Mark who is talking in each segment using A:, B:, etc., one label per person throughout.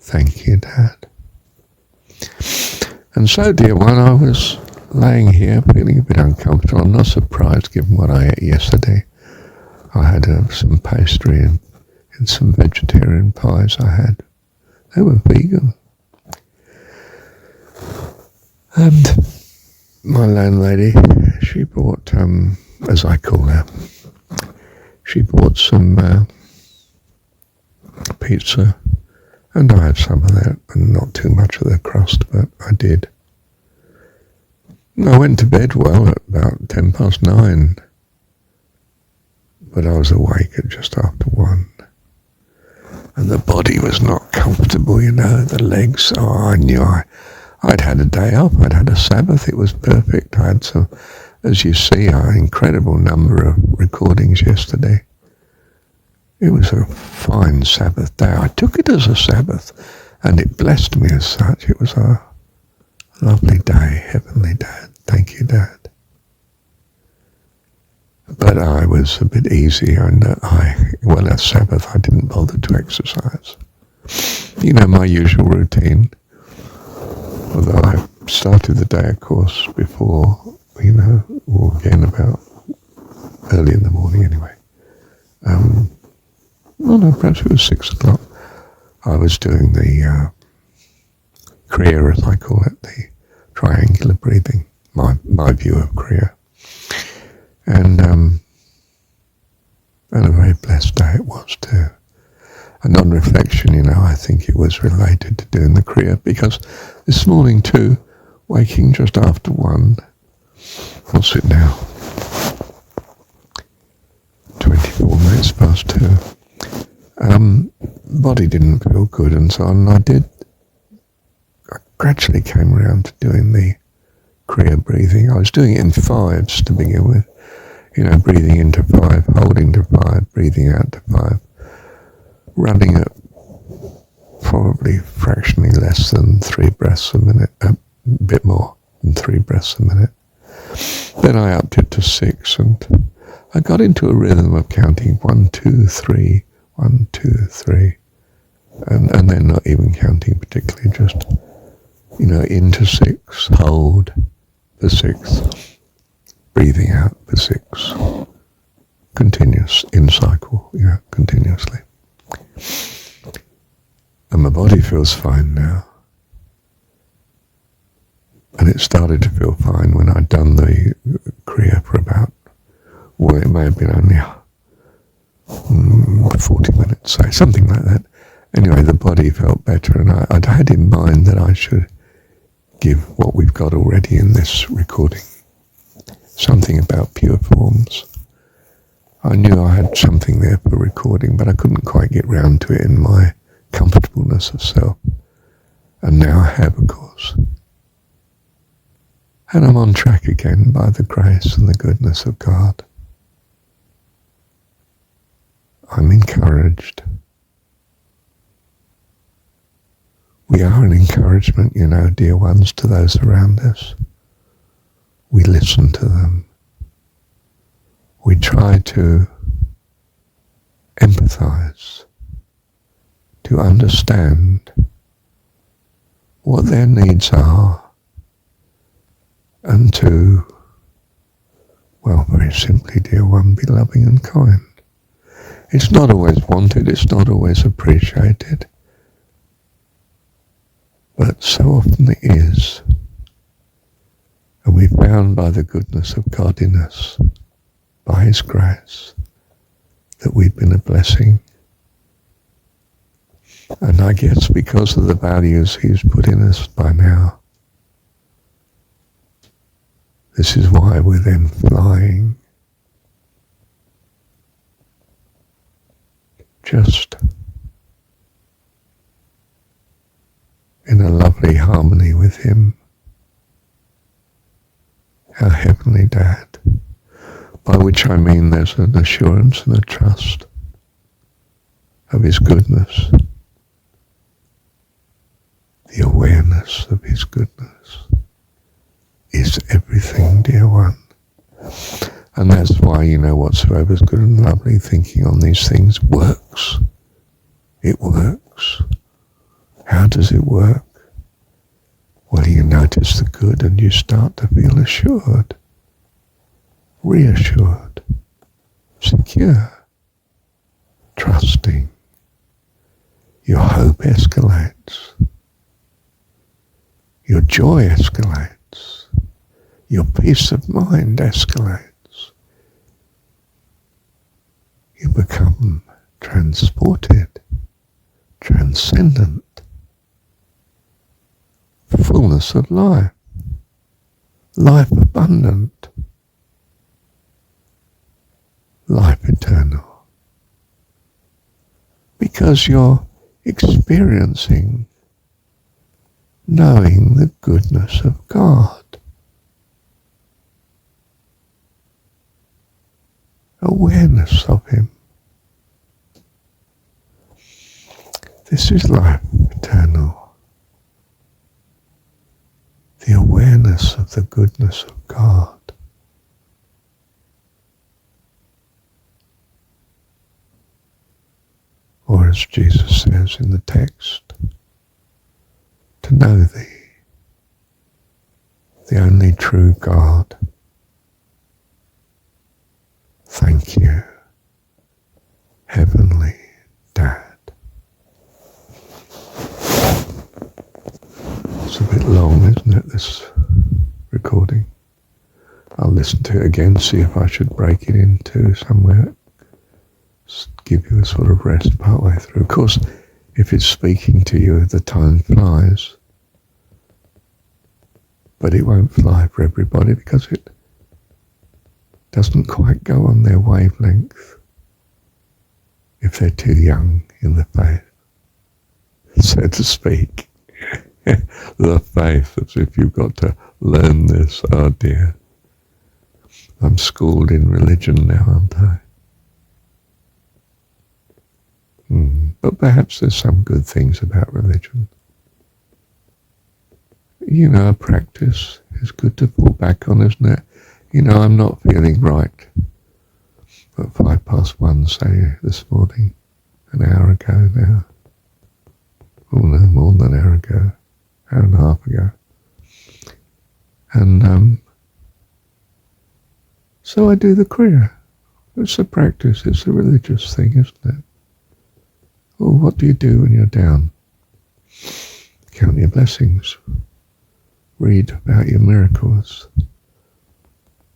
A: Thank you, Dad. And so, dear one, I was laying here feeling a bit uncomfortable. I'm not surprised given what I ate yesterday. I had some pastry and some vegetarian pies I had. They were vegan. And my landlady, she bought, as I call her, she bought some pizza, and I had some of that, and not too much of the crust, but I did. And I went to bed, well, at about 9:10, but I was awake at just after 1. And the body was not comfortable, the legs, I knew I'd had a day off, I'd had a Sabbath, it was perfect. I had some, as you see, an incredible number of recordings yesterday. It was a fine Sabbath day. I took it as a Sabbath, and it blessed me as such. It was a lovely day, heavenly Dad. Thank you, Dad. But I was a bit easy, and at Sabbath I didn't bother to exercise. My usual routine. Although I started the day, of course, before, or again about early in the morning anyway. Perhaps it was 6 o'clock. I was doing the Kriya, as I call it, the triangular breathing, my view of Kriya. And a very blessed day it was too. And on reflection, I think it was related to doing the Kriya, because this morning too, waking just after 1, what's it now? 24 minutes past 2. Body didn't feel good and so on. I gradually came around to doing the Kriya breathing. I was doing it in 5s to begin with. Breathing into 5, holding to 5, breathing out to 5. Running at probably fractionally less than 3 breaths a minute, a bit more than 3 breaths a minute. Then I upped it to 6, and I got into a rhythm of counting 1, 2, 3, 1, 2, 3, and then not even counting particularly, just, into 6, hold for 6, breathing out for 6, continuous, in cycle, continuously. And my body feels fine now. And it started to feel fine when I'd done the Kriya for about, well, it may have been only 40 minutes, say, something like that. Anyway, the body felt better, and I'd had in mind that I should give what we've got already in this recording, something about pure forms. I knew I had something there for recording, but I couldn't quite get round to it in my comfortableness of self. And now I have, of course. And I'm on track again by the grace and the goodness of God. I'm encouraged. We are an encouragement, dear ones, to those around us. We listen to them. We try to empathize, to understand what their needs are, and to, well, very simply, dear one, be loving and kind. It's not always wanted, it's not always appreciated, but so often it is. And we found by the goodness of God in us, by His grace, that we've been a blessing. And I guess because of the values He's put in us by now, this is why we're then flying. Just in a lovely harmony with Him, our Heavenly Dad, by which I mean there's an assurance and a trust of His goodness, the awareness of His goodness is everything, dear one. And that's why, whatsoever's good and lovely, thinking on these things works. It works. How does it work? Well, you notice the good and you start to feel assured, reassured, secure, trusting. Your hope escalates. Your joy escalates. Your peace of mind escalates. You become transported, transcendent, fullness of life, life abundant, life eternal. Because you're experiencing, knowing the goodness of God. Awareness of Him. This is life eternal. The awareness of the goodness of God. Or as Jesus says in the text, to know Thee, the only true God. Thank you, Heavenly Dad. It's a bit long, isn't it, this recording? I'll listen to it again, see if I should break it into somewhere. Just give you a sort of rest partway through. Of course, if it's speaking to you, the time flies. But it won't fly for everybody because it doesn't quite go on their wavelength if they're too young in the faith, so to speak. The faith, as if you've got to learn this. Oh dear. I'm schooled in religion now, aren't I? But perhaps there's some good things about religion. You know, a practice is good to fall back on, isn't it? You know, I'm not feeling right at 1:05, say, this morning, an hour ago now. Oh no, more than an hour ago, hour and a half ago. And so I do the Kriya. It's a practice, it's a religious thing, isn't it? Oh, what do you do when you're down? Count your blessings. Read about your miracles.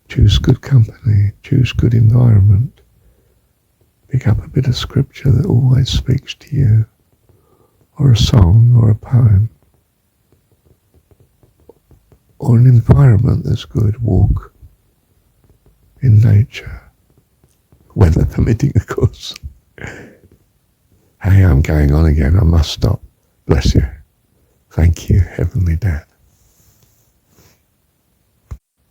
A: Choose good company. Choose good environment. Pick up a bit of scripture that always speaks to you. Or a song or a poem. Or an environment that's good. Walk in nature. Weather permitting, of course. Hey, I'm going on again. I must stop. Bless you. Thank you, Heavenly Dad.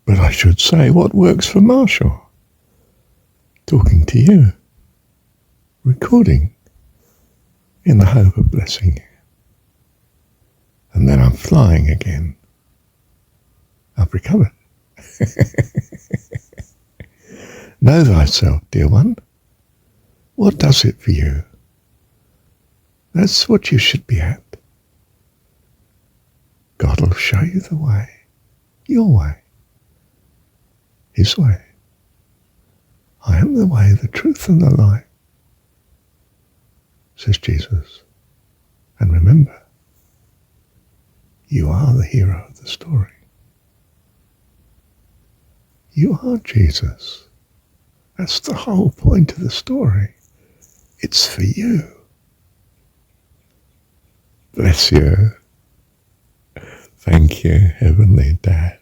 A: But I should say, what works for Marshall? Talking to you. Recording. In the hope of blessing you. And then I'm flying again. I've recovered. Know thyself, dear one. What does it for you? That's what you should be at. God will show you the way, your way, His way. I am the way, the truth and the life, says Jesus. And remember, you are the hero of the story. You are Jesus. That's the whole point of the story. It's for you. Bless you. Thank you, Heavenly Dad.